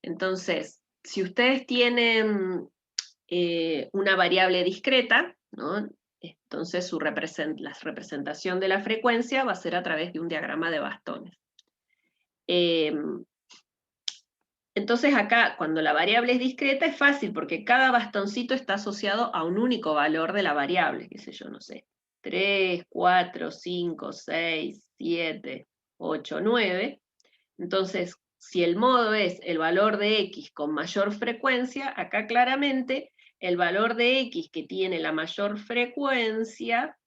Entonces, si ustedes tienen una variable discreta, ¿no? Entonces la representación de la frecuencia va a ser a través de un diagrama de bastones. Entonces acá, cuando la variable es discreta, es fácil, porque cada bastoncito está asociado a un único valor de la variable, qué sé yo, no sé, 3, 4, 5, 6, 7, 8, 9. Entonces, si el modo es el valor de X con mayor frecuencia, acá claramente el valor de X que tiene la mayor frecuencia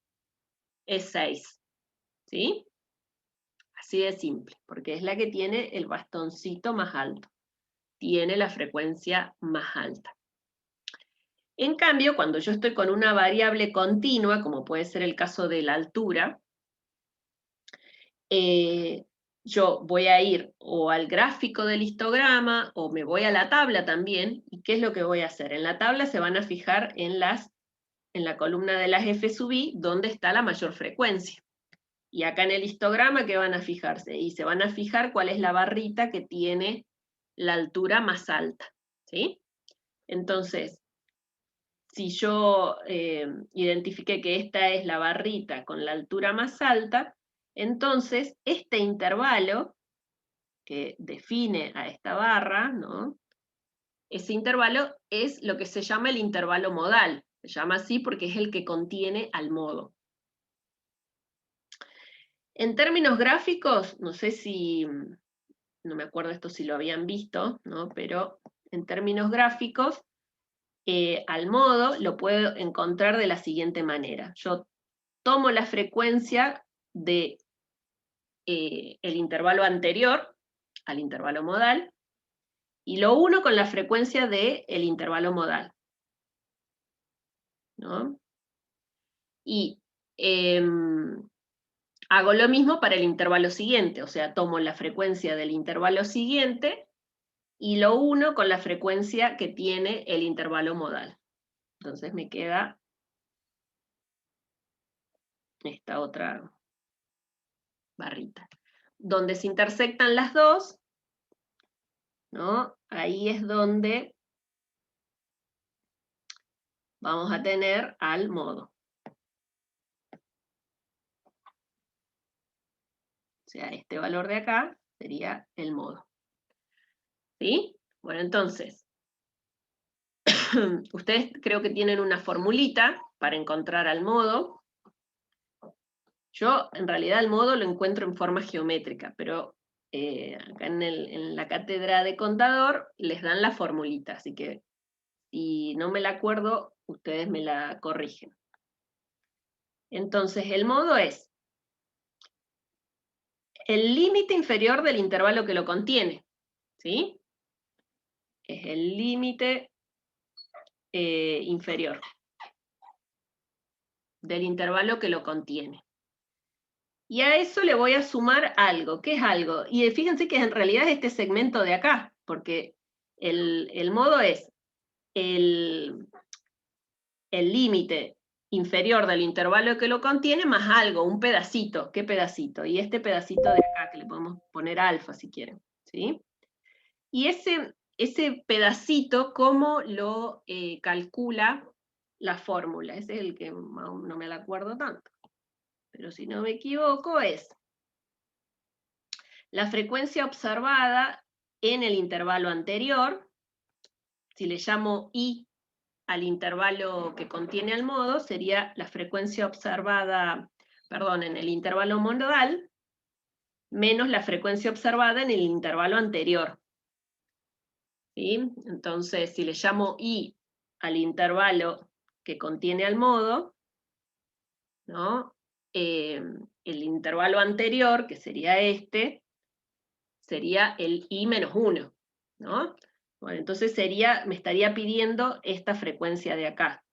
es 6, ¿sí? Así de simple, porque es la que tiene el bastoncito más alto, tiene la frecuencia más alta. En cambio, cuando yo estoy con una variable continua, como puede ser el caso de la altura, yo voy a ir o al gráfico del histograma o me voy a la tabla también. ¿Y qué es lo que voy a hacer? En la tabla se van a fijar en la columna de las F sub I, donde está la mayor frecuencia. Y acá en el histograma, ¿qué van a fijarse? Y se van a fijar cuál es la barrita que tiene la altura más alta, ¿sí? Entonces, si yo identifiqué que esta es la barrita con la altura más alta, entonces este intervalo que define a esta barra, ¿no? Ese intervalo es lo que se llama el intervalo modal. Se llama así porque es el que contiene al modo. En términos gráficos, no sé si, no me acuerdo esto si lo habían visto, ¿no? Pero en términos gráficos, al modo lo puedo encontrar de la siguiente manera. Yo tomo la frecuencia de el intervalo anterior al intervalo modal y lo uno con la frecuencia del intervalo modal, ¿no? Y hago lo mismo para el intervalo siguiente, o sea, tomo la frecuencia del intervalo siguiente y lo uno con la frecuencia que tiene el intervalo modal. Entonces me queda esta otra barrita. Donde se intersectan las dos, ¿no? Ahí es donde vamos a tener al modo. O sea, este valor de acá sería el modo. ¿Sí? Bueno, entonces, ustedes creo que tienen una formulita para encontrar al modo. Yo, en realidad, el modo lo encuentro en forma geométrica, pero acá en la cátedra de contador les dan la formulita, así que si no me la acuerdo, ustedes me la corrigen. Entonces, el modo es el límite inferior del intervalo que lo contiene, ¿sí? Es el límite inferior del intervalo que lo contiene. Y a eso le voy a sumar algo. ¿Qué es algo? Y fíjense que en realidad es este segmento de acá, porque el modo es el límite inferior del intervalo que lo contiene más algo, un pedacito. ¿Qué pedacito? Y este pedacito de acá, que le podemos poner alfa si quieren, ¿sí? Y ese pedacito, ¿cómo lo calcula la fórmula? Ese es el que no me la acuerdo tanto. Pero si no me equivoco es la frecuencia observada en el intervalo anterior. Si le llamo I al intervalo que contiene al modo, sería la frecuencia observada, perdón, en el intervalo modal, menos la frecuencia observada en el intervalo anterior. ¿Sí? Entonces, si le llamo I al intervalo que contiene al modo, ¿no? El intervalo anterior, que sería este, sería el I menos 1, ¿no? Bueno, entonces me estaría pidiendo esta frecuencia de acá,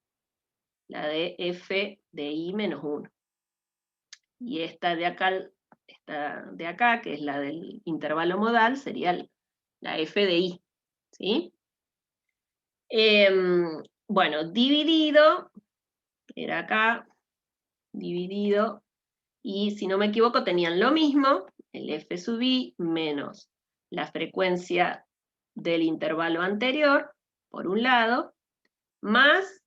la de F de I menos 1. Y esta de acá, que es la del intervalo modal, sería la F de I, ¿sí? Bueno, dividido, era acá, dividido, y si no me equivoco tenían lo mismo, el f sub i menos la frecuencia del intervalo anterior, por un lado, más,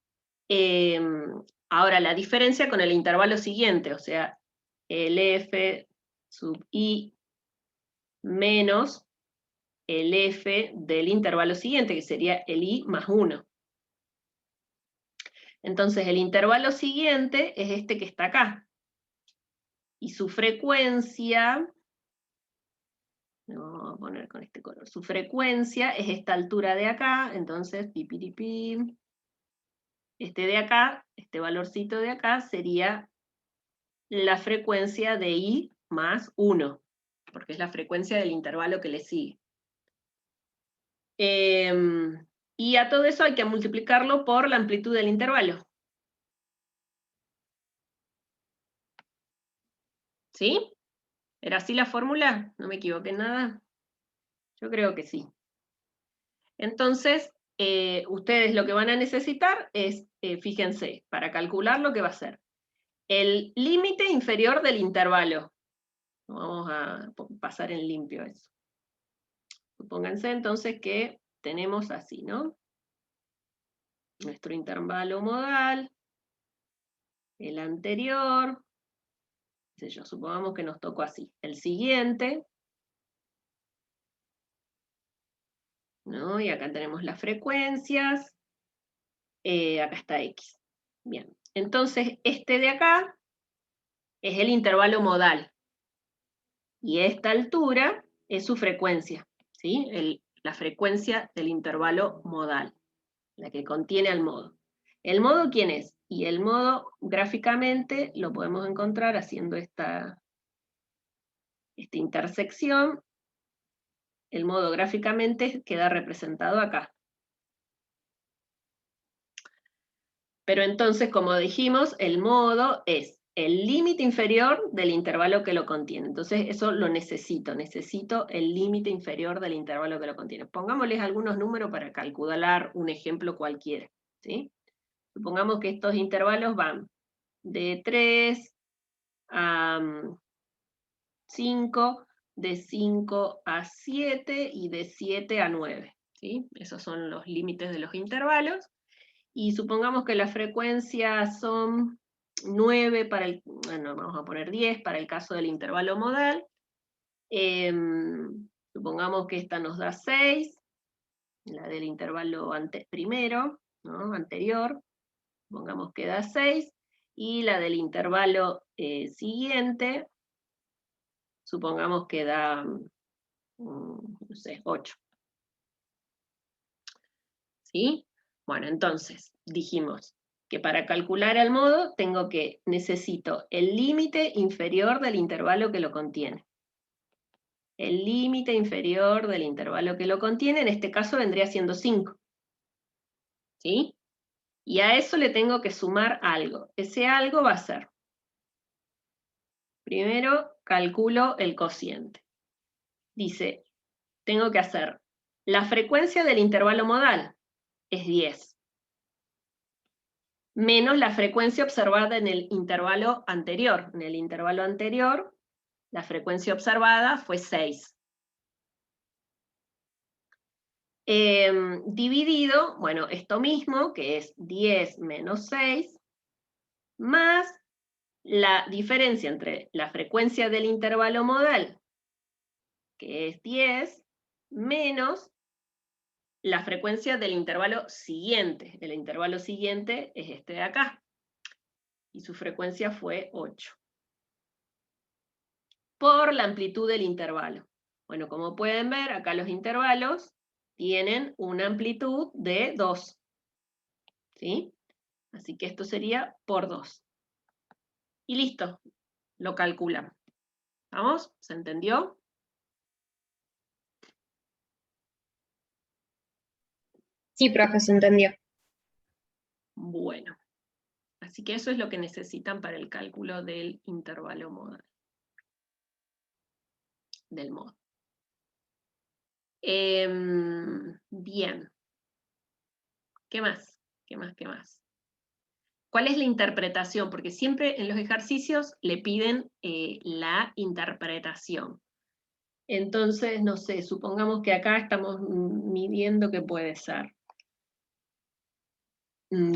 ahora la diferencia con el intervalo siguiente, o sea, el f sub i menos el f del intervalo siguiente, que sería el i más 1. Entonces el intervalo siguiente es este que está acá. Y su frecuencia, lo vamos a poner con este color, su frecuencia es esta altura de acá, entonces, pipiripi, este de acá, este valorcito de acá, sería la frecuencia de i más 1, porque es la frecuencia del intervalo que le sigue. Y a todo eso hay que multiplicarlo por la amplitud del intervalo. ¿Sí? ¿Era así la fórmula? ¿No me equivoqué en nada? Yo creo que sí. Entonces, ustedes lo que van a necesitar es, fíjense, para calcular lo que va a ser el límite inferior del intervalo. Vamos a pasar en limpio eso. Supónganse entonces que tenemos así, ¿no? Nuestro intervalo modal, el anterior, qué sé yo, supongamos que nos tocó así. El siguiente, ¿no? Y acá tenemos las frecuencias, acá está X. Bien, entonces este de acá es el intervalo modal. Y esta altura es su frecuencia, ¿sí? La frecuencia del intervalo modal, la que contiene al modo. ¿El modo quién es? Y el modo gráficamente lo podemos encontrar haciendo esta intersección. El modo gráficamente queda representado acá. Pero entonces, como dijimos, el modo es el límite inferior del intervalo que lo contiene. Entonces, eso lo necesito el límite inferior del intervalo que lo contiene. Pongámosles algunos números para calcular un ejemplo cualquiera, ¿sí? Supongamos que estos intervalos van de 3 a 5, de 5 a 7 y de 7 a 9, ¿sí? Esos son los límites de los intervalos. Y supongamos que las frecuencias son 9 para el, bueno, vamos a poner 10 para el caso del intervalo modal. Supongamos que esta nos da 6, la del intervalo primero, ¿no? Anterior, supongamos que da 6, y la del intervalo siguiente, supongamos que da, no sé, 8. ¿Sí? Bueno, entonces, dijimos que para calcular el modo necesito el límite inferior del intervalo que lo contiene. El límite inferior del intervalo que lo contiene, en este caso vendría siendo 5. ¿Sí? Y a eso le tengo que sumar algo. Ese algo va a ser, primero calculo el cociente. Dice, tengo que hacer la frecuencia del intervalo modal, es 10. Menos la frecuencia observada en el intervalo anterior. En el intervalo anterior, la frecuencia observada fue 6. Dividido, bueno, esto mismo, que es 10 menos 6, más la diferencia entre la frecuencia del intervalo modal, que es 10, menos la frecuencia del intervalo siguiente. El intervalo siguiente es este de acá. Y su frecuencia fue 8. Por la amplitud del intervalo. Bueno, como pueden ver, acá los intervalos tienen una amplitud de 2. ¿Sí? Así que esto sería por 2. Y listo, lo calculan. ¿Vamos? ¿Se entendió? Sí, profe, se entendió. Bueno, así que eso es lo que necesitan para el cálculo del intervalo modal. Del modo. Bien. ¿Qué más? ¿Qué más? ¿Qué más? ¿Cuál es la interpretación? Porque siempre en los ejercicios le piden la interpretación. Entonces, no sé, supongamos que acá estamos midiendo qué puede ser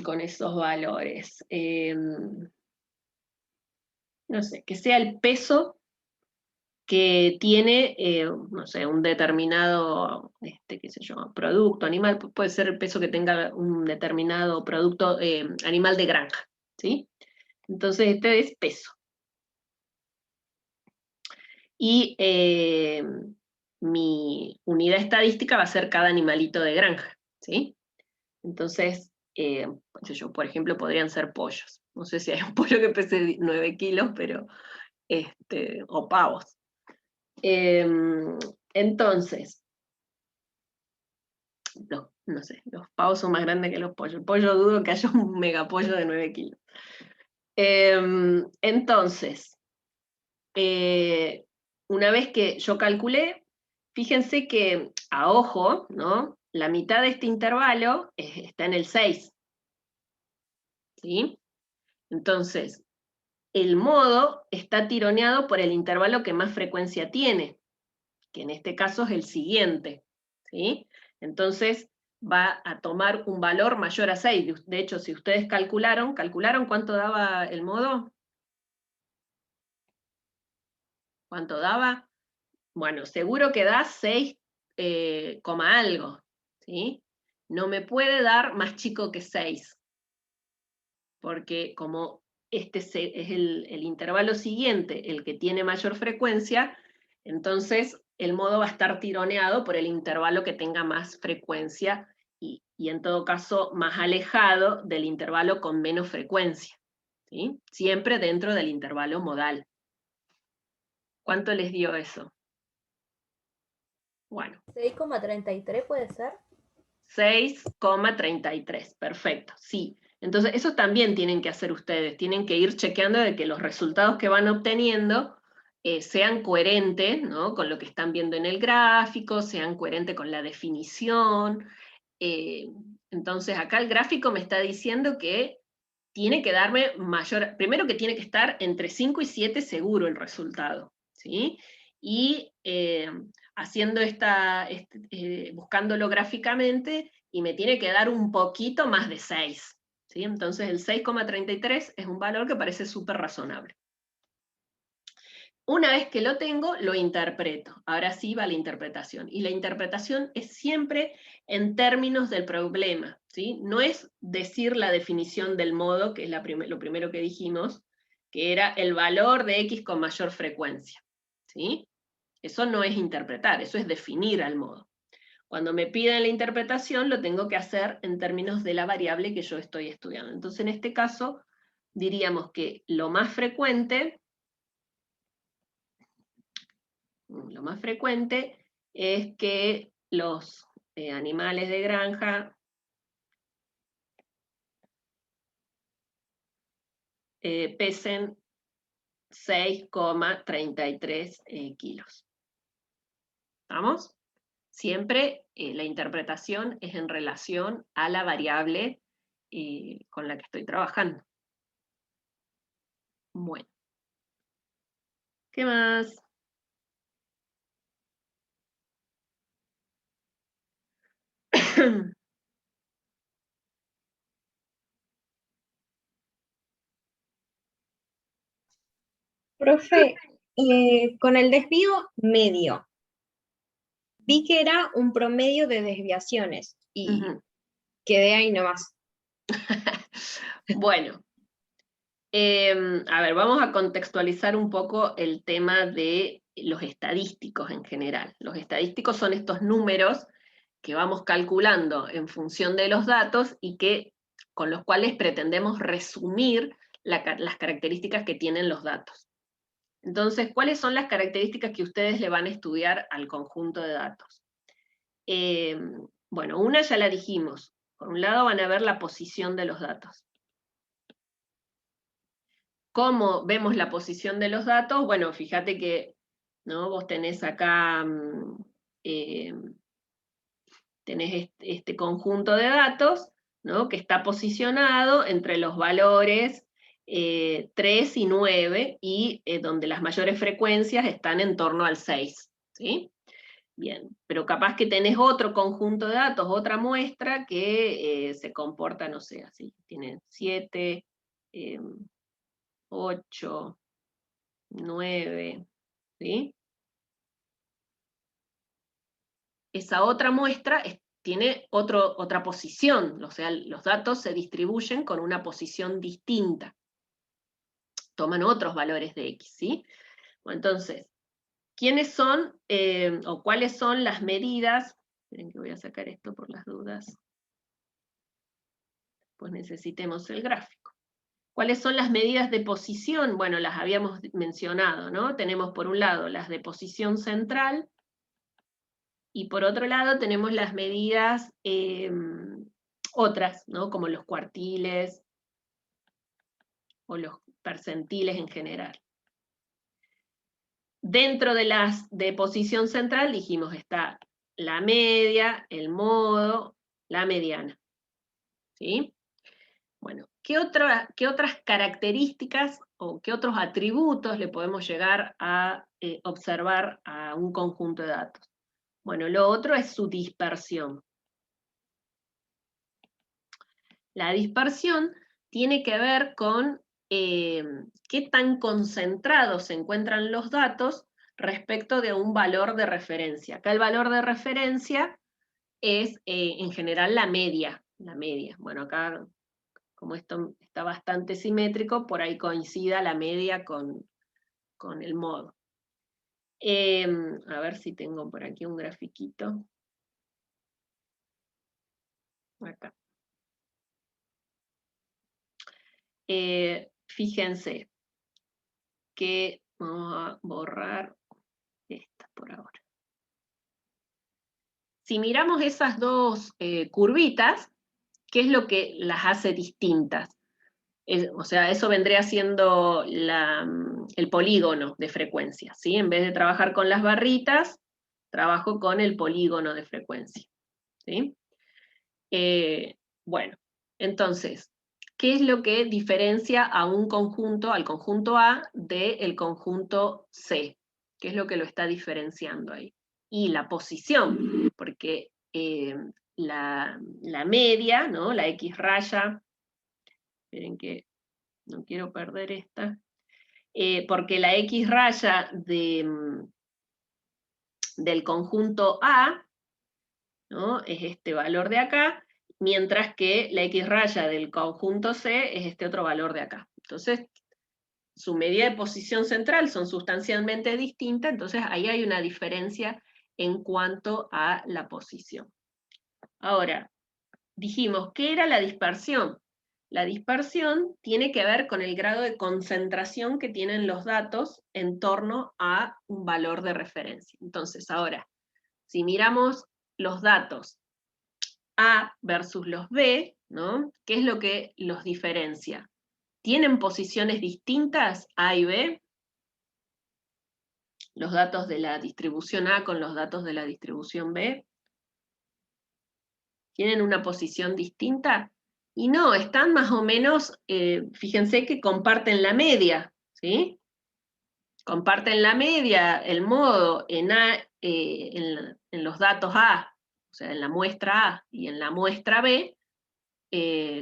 con esos valores. No sé, que sea el peso que tiene, no sé, un determinado, qué sé yo, producto animal, puede ser el peso que tenga un determinado producto animal de granja, ¿sí? Entonces este es peso. Y mi unidad estadística va a ser cada animalito de granja, ¿sí? Entonces, qué sé yo, por ejemplo, podrían ser pollos. No sé si hay un pollo que pese 9 kilos, pero, o pavos. Entonces, no sé, los pavos son más grandes que los pollos. El pollo dudo que haya un megapollo de 9 kilos. Entonces, una vez que yo calculé, fíjense que a ojo, ¿no? La mitad de este intervalo está en el 6. ¿Sí? Entonces, el modo está tironeado por el intervalo que más frecuencia tiene, que en este caso es el siguiente, ¿sí? Entonces va a tomar un valor mayor a 6. De hecho, si ustedes ¿calcularon cuánto daba el modo? ¿Cuánto daba? Bueno, seguro que da 6, coma algo, ¿sí? No me puede dar más chico que 6, porque como este es el intervalo siguiente, el que tiene mayor frecuencia, entonces el modo va a estar tironeado por el intervalo que tenga más frecuencia y en todo caso más alejado del intervalo con menos frecuencia, ¿sí? Siempre dentro del intervalo modal. ¿Cuánto les dio eso? Bueno. 6,33 puede ser. 6,33, perfecto, sí. Entonces, eso también tienen que hacer ustedes, tienen que ir chequeando de que los resultados que van obteniendo sean coherentes, ¿no? Con lo que están viendo en el gráfico, sean coherentes con la definición. Entonces, acá el gráfico me está diciendo que tiene que darme mayor, primero que tiene que estar entre 5 y 7 seguro el resultado, ¿sí? Y haciendo buscándolo gráficamente, y me tiene que dar un poquito más de 6, ¿sí? Entonces el 6,33 es un valor que parece súper razonable. Una vez que lo tengo, lo interpreto. Ahora sí va la interpretación. Y la interpretación es siempre en términos del problema, ¿sí? No es decir la definición del modo, que es lo primero que dijimos, que era el valor de X con mayor frecuencia, ¿sí? Eso no es interpretar, eso es definir al modo. Cuando me piden la interpretación, lo tengo que hacer en términos de la variable que yo estoy estudiando. Entonces, en este caso, diríamos que lo más frecuente es que los animales de granja pesen 6,33 kilos. ¿Estamos? Siempre la interpretación es en relación a la variable con la que estoy trabajando. Bueno. ¿Qué más? Profe, con el desvío medio, vi que era un promedio de desviaciones y quedé ahí nomás. Bueno, a ver, vamos a contextualizar un poco el tema de los estadísticos en general. Los estadísticos son estos números que vamos calculando en función de los datos y con los cuales pretendemos resumir las características que tienen los datos. Entonces, ¿cuáles son las características que ustedes le van a estudiar al conjunto de datos? Bueno, una ya la dijimos. Por un lado van a ver la posición de los datos. ¿Cómo vemos la posición de los datos? Bueno, fíjate que, ¿no? Vos tenés acá, tenés este conjunto de datos, ¿no? Que está posicionado entre los valores 3 y 9, y donde las mayores frecuencias están en torno al 6, ¿Sí? Bien, pero capaz que tenés otro conjunto de datos, otra muestra que se comporta, no sé, así. Tiene 7, 8, 9, ¿sí? Esa otra muestra tiene otra posición, o sea, los datos se distribuyen con una posición distinta. Toman otros valores de X, ¿sí? Bueno, entonces, ¿quiénes son o cuáles son las medidas? Esperen que voy a sacar esto por las dudas. Pues necesitemos el gráfico. ¿Cuáles son las medidas de posición? Bueno, las habíamos mencionado, ¿no? Tenemos por un lado las de posición central, y por otro lado tenemos las medidas otras, ¿no? Como los cuartiles o los percentiles en general. Dentro de las de posición central dijimos está la media, el modo, la mediana. ¿Sí? Bueno, ¿qué otras características o qué otros atributos le podemos llegar a observar a un conjunto de datos? Bueno, lo otro es su dispersión. La dispersión tiene que ver con qué tan concentrados se encuentran los datos respecto de un valor de referencia. Acá el valor de referencia es en general la media. Bueno, acá como esto está bastante simétrico, por ahí coincida la media con el modo. A ver si tengo por aquí un grafiquito. Acá. Fíjense que vamos a borrar esta por ahora. Si miramos esas dos curvitas, ¿qué es lo que las hace distintas? O sea, eso vendría siendo el polígono de frecuencia, ¿sí? En vez de trabajar con las barritas, trabajo con el polígono de frecuencia, ¿sí? Bueno, entonces, ¿qué es lo que diferencia a un conjunto, al conjunto A, del conjunto C? ¿Qué es lo que lo está diferenciando ahí? Y la posición, porque la media, ¿no? La X raya, esperen que no quiero perder esta, porque la X raya del conjunto A, ¿no? Es este valor de acá, mientras que la X raya del conjunto C es este otro valor de acá. Entonces, su medida de posición central son sustancialmente distintas, entonces ahí hay una diferencia en cuanto a la posición. Ahora, dijimos, ¿qué era la dispersión? La dispersión tiene que ver con el grado de concentración que tienen los datos en torno a un valor de referencia. Entonces, ahora, si miramos los datos A versus los B, ¿no? ¿Qué es lo que los diferencia? ¿Tienen posiciones distintas A y B? Los datos de la distribución A con los datos de la distribución B. ¿Tienen una posición distinta? Y no, están más o menos, fíjense que comparten la media, ¿sí? Comparten la media, el modo en los datos A, o sea, en la muestra A y en la muestra B,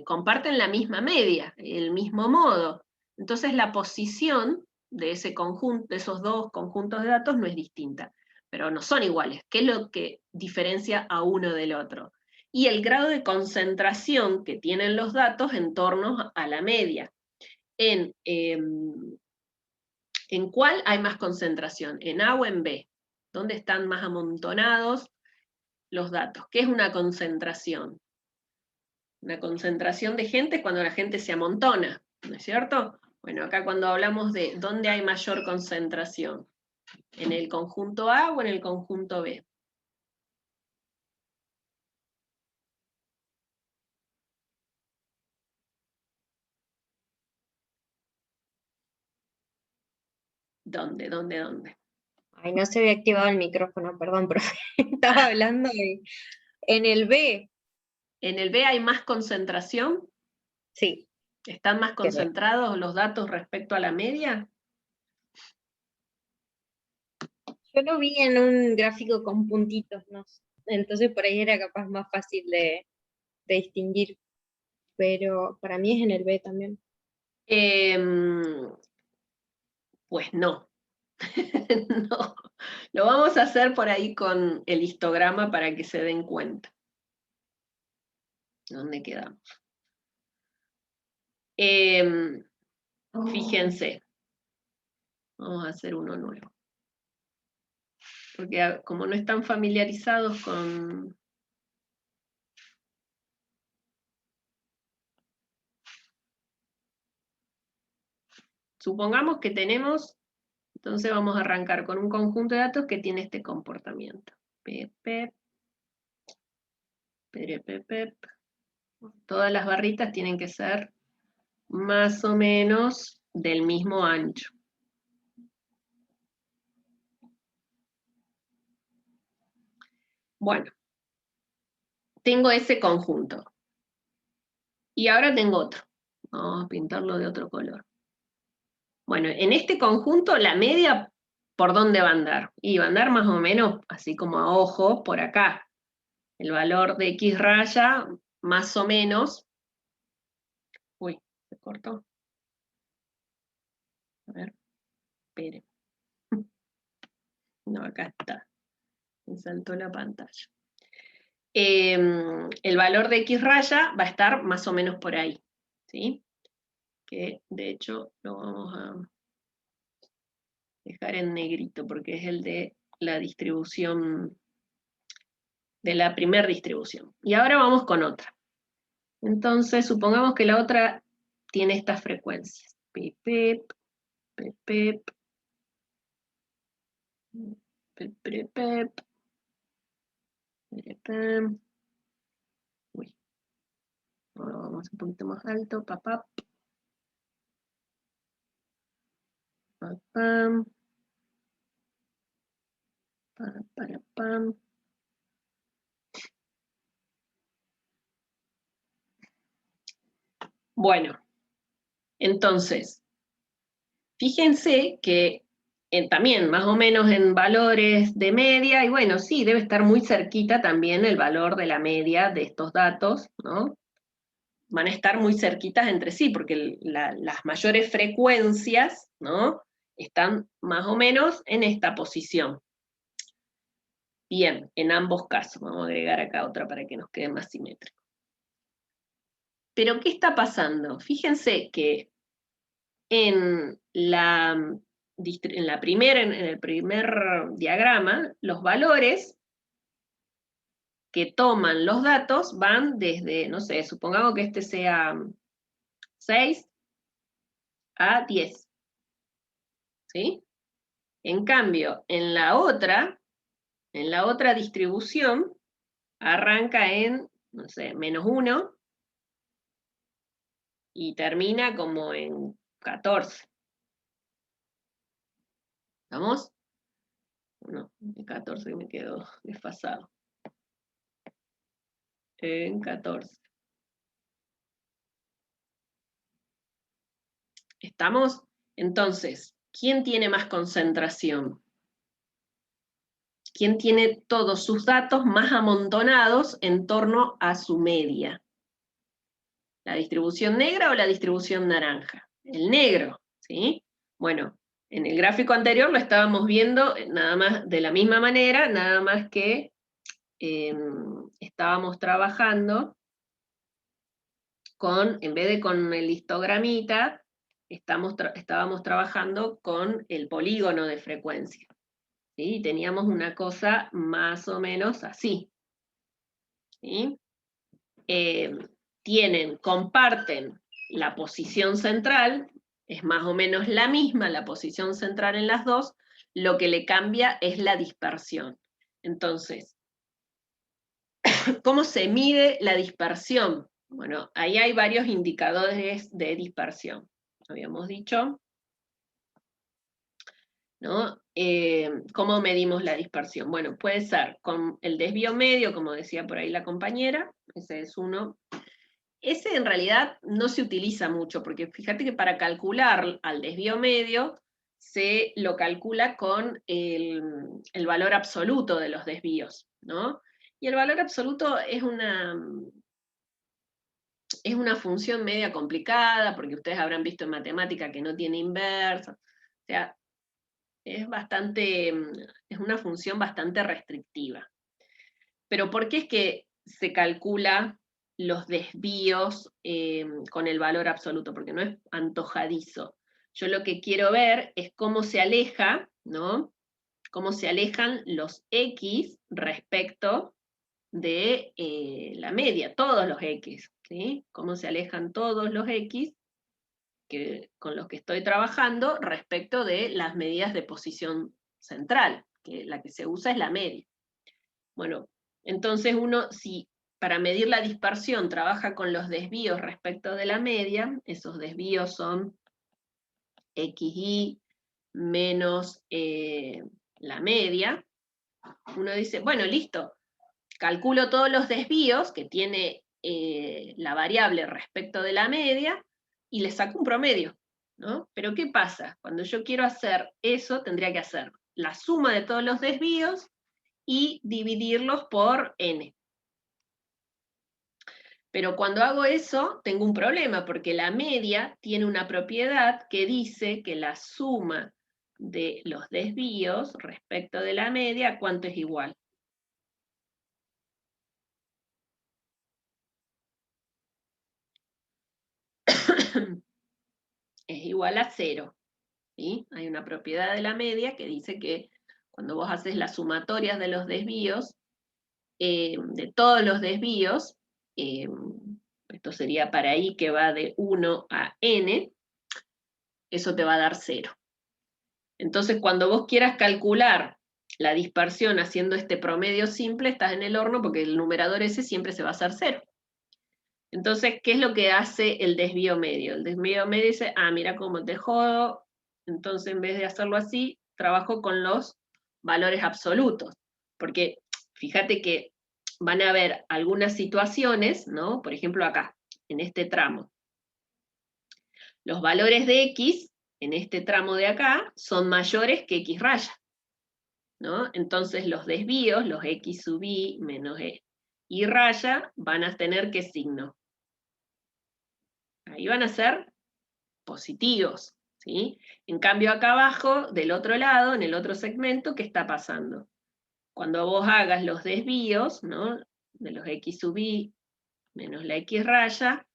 comparten la misma media, el mismo modo. Entonces la posición de ese conjunto, de esos dos conjuntos de datos no es distinta, pero no son iguales. ¿Qué es lo que diferencia a uno del otro? Y el grado de concentración que tienen los datos en torno a la media. ¿En cuál hay más concentración? ¿En A o en B? ¿Dónde están más amontonados los datos? ¿Qué es una concentración? Una concentración de gente es cuando la gente se amontona, ¿no es cierto? Bueno, acá cuando hablamos de dónde hay mayor concentración, ¿en el conjunto A o en el conjunto B? ¿Dónde? Ay, no se había activado el micrófono, perdón, profe. Estaba hablando en el B. ¿En el B hay más concentración? Sí. ¿Están más Creo. concentrados los datos respecto a la media? Yo lo vi en un gráfico con puntitos, ¿no? Entonces por ahí era capaz más fácil de distinguir, pero para mí es en el B también. Pues no. No. Lo vamos a hacer por ahí con el histograma para que se den cuenta. ¿Dónde quedamos? Fíjense. Vamos a hacer uno nuevo. Porque como no están familiarizados con... Supongamos que tenemos, entonces vamos a arrancar con un conjunto de datos que tiene este comportamiento. Pep, pep, pere, pep, pep. Todas las barritas tienen que ser más o menos del mismo ancho. Bueno, tengo ese conjunto. Y ahora tengo otro. Vamos a pintarlo de otro color. Bueno, en este conjunto la media, ¿por dónde va a andar? Y va a andar más o menos así como a ojo, por acá. El valor de X raya, más o menos. Uy, se cortó. A ver, espere. No, acá está. Me saltó la pantalla. El valor de X raya va a estar más o menos por ahí. ¿Sí? Que de hecho lo vamos a dejar en negrito porque es el de la distribución, de la primera distribución. Y ahora vamos con otra. Entonces, supongamos que la otra tiene estas frecuencias. Pip, pip, pip, pip, pip, pip, pip, pip, pip. Uy, ahora vamos un poquito más alto. Papap. Papam. Para, pam. Bueno, entonces, fíjense que también más o menos en valores de media, y bueno, sí, debe estar muy cerquita también el valor de la media de estos datos, ¿no? Van a estar muy cerquitas entre sí, porque las mayores frecuencias, ¿no? Están más o menos en esta posición. Bien, en ambos casos. Vamos a agregar acá otra para que nos quede más simétrico. Pero, ¿qué está pasando? Fíjense que en el primer diagrama, los valores que toman los datos van desde, no sé, supongamos que este sea 6 a 10. ¿Sí? En cambio, en la otra distribución, arranca en, no sé, -1 y termina como en 14. ¿Estamos? No, en 14 me quedo desfasado. En 14. ¿Estamos? Entonces, ¿quién tiene más concentración? ¿Quién tiene todos sus datos más amontonados en torno a su media? ¿La distribución negra o la distribución naranja? El negro, ¿sí? Bueno, en el gráfico anterior lo estábamos viendo nada más de la misma manera, nada más que estábamos trabajando con, en vez de con el histogramita, estábamos trabajando con el polígono de frecuencia. ¿Sí? Teníamos una cosa más o menos así. ¿Sí? Comparten la posición central, es más o menos la misma la posición central en las dos, lo que le cambia es la dispersión. Entonces, ¿cómo se mide la dispersión? Bueno, ahí hay varios indicadores de dispersión. Habíamos dicho, ¿no? ¿Cómo medimos la dispersión? Bueno, puede ser con el desvío medio, como decía por ahí la compañera, ese es uno. Ese en realidad no se utiliza mucho, porque fíjate que para calcular al desvío medio se lo calcula con el valor absoluto de los desvíos, ¿no? Y el valor absoluto es una función media complicada, porque ustedes habrán visto en matemática que no tiene inversa, o sea, es una función bastante restrictiva. Pero ¿por qué es que se calcula los desvíos con el valor absoluto? Porque no es antojadizo. Yo lo que quiero ver es cómo se aleja, ¿no? Cómo se alejan los X respecto de la media, todos los X, ¿sí? Cómo se alejan todos los X con los que estoy trabajando respecto de las medidas de posición central, que la que se usa es la media. Bueno, entonces uno, si para medir la dispersión trabaja con los desvíos respecto de la media, esos desvíos son XY menos la media, uno dice, bueno, listo, calculo todos los desvíos que tiene la variable respecto de la media y le saco un promedio, ¿no? Pero ¿qué pasa? Cuando yo quiero hacer eso, tendría que hacer la suma de todos los desvíos y dividirlos por n. Pero cuando hago eso, tengo un problema, porque la media tiene una propiedad que dice que la suma de los desvíos respecto de la media, ¿cuánto es igual? Es igual a 0. ¿Sí? Hay una propiedad de la media que dice que cuando vos haces las sumatorias de los desvíos, de todos los desvíos, esto sería para i que va de 1 a n, eso te va a dar 0. Entonces, cuando vos quieras calcular la dispersión haciendo este promedio simple, estás en el horno porque el numerador ese siempre se va a hacer 0. Entonces, ¿qué es lo que hace el desvío medio? El desvío medio dice, ah, mira cómo te jodo, entonces en vez de hacerlo así, trabajo con los valores absolutos. Porque fíjate que van a haber algunas situaciones, ¿no? Por ejemplo acá, en este tramo. Los valores de X, en este tramo de acá, son mayores que X raya, ¿no? Entonces los desvíos, los X sub I menos Y raya, van a tener ¿qué signo? Ahí van a ser positivos, ¿sí? En cambio acá abajo, del otro lado, en el otro segmento, ¿qué está pasando? Cuando vos hagas los desvíos, ¿no? De los X sub I menos la X raya,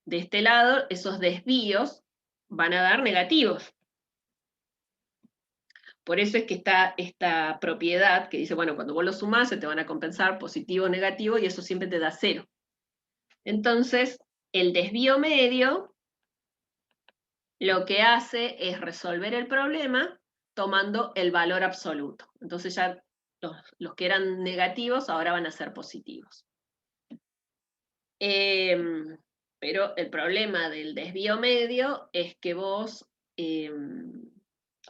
de este lado, esos desvíos van a dar negativos. Por eso es que está esta propiedad que dice, bueno, cuando vos lo sumás se te van a compensar positivo o negativo y eso siempre te da 0. Entonces, el desvío medio lo que hace es resolver el problema tomando el valor absoluto. Entonces ya los que eran negativos ahora van a ser positivos. Pero el problema del desvío medio es que vos,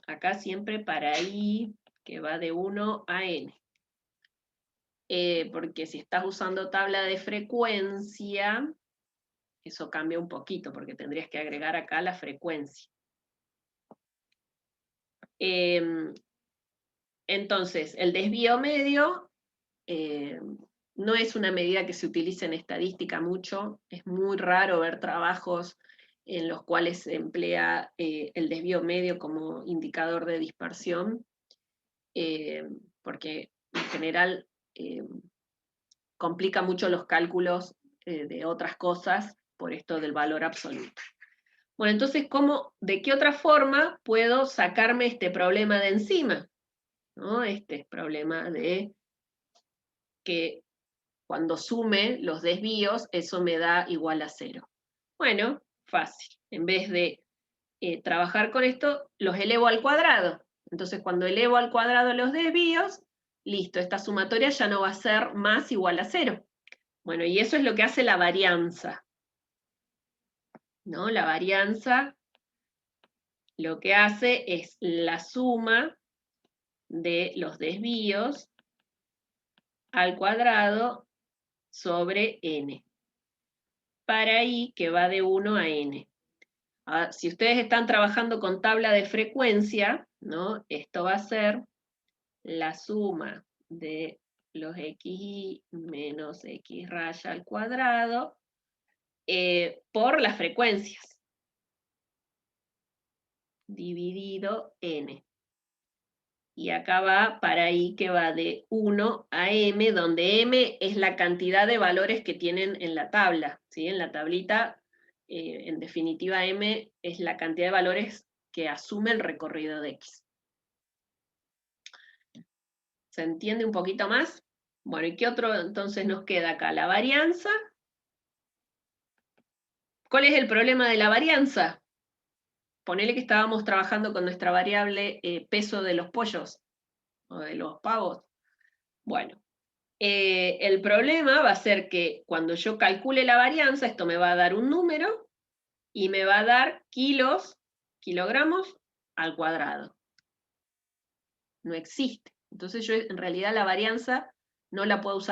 acá siempre para i, que va de 1 a n. Porque si estás usando tabla de frecuencia, eso cambia un poquito, porque tendrías que agregar acá la frecuencia. Entonces, el desvío medio no es una medida que se utilice en estadística mucho, es muy raro ver trabajos en los cuales se emplea el desvío medio como indicador de dispersión, porque en general complica mucho los cálculos de otras cosas por esto del valor absoluto. Bueno, entonces, ¿de qué otra forma puedo sacarme este problema de encima? ¿No? Este problema de que cuando sume los desvíos, eso me da igual a 0. Bueno, fácil. En vez de trabajar con esto, los elevo al cuadrado. Entonces, cuando elevo al cuadrado los desvíos, listo, esta sumatoria ya no va a ser más igual a 0. Bueno, y eso es lo que hace la varianza. ¿No? La varianza lo que hace es la suma de los desvíos al cuadrado sobre n. Para i que va de 1 a n. Si ustedes están trabajando con tabla de frecuencia, ¿no? Esto va a ser la suma de los xi menos x raya al cuadrado por las frecuencias, dividido n. Y acá va para i que va de 1 a m, donde m es la cantidad de valores que tienen en la tabla, ¿sí? En la tablita, en definitiva, m es la cantidad de valores que asume el recorrido de x. ¿Se entiende un poquito más? Bueno, ¿y qué otro entonces nos queda acá? La varianza. ¿Cuál es el problema de la varianza? Ponele que estábamos trabajando con nuestra variable peso de los pollos o de los pavos. Bueno, el problema va a ser que cuando yo calcule la varianza, esto me va a dar un número y me va a dar kilogramos al cuadrado. No existe. Entonces yo en realidad la varianza no la puedo usar